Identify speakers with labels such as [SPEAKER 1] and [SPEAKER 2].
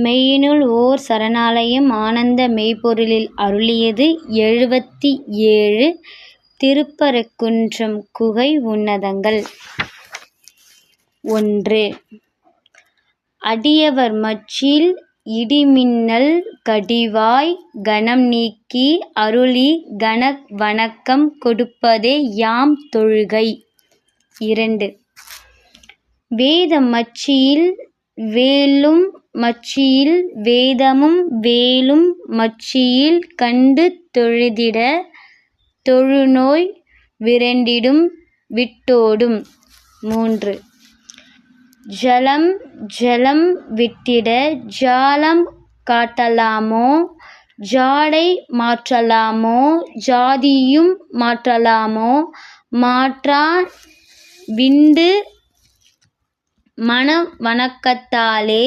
[SPEAKER 1] மெய்யினுள் ஓர் சரணாலயம் ஆனந்த மெய்ப்பொருளில் அருளியது 77 திருப்பரங்குன்றம் குகை உன்னதங்கள். 1. அடியவர் மற்றில் இடிமின்னல் கடிவாய் கணம் நீக்கி அருளி கணக் வணக்கம் கொடுப்பதே யாம் தொழுகை. 2. வேத மச்சியில் வேலும் மச்சியில் வேதமும் வேலும் மச்சியில் கண்டு தொழுதிட தொழுநோய் விரண்டிடும் விட்டோடும். 3. ஜலம் ஜலம் விட்டிட ஜாலம் காட்டலாமோ ஜாடை மாற்றலாமோ ஜாதியும் மாற்றலாமோ மாற்றான் விண்டு மன வணக்கத்தாலே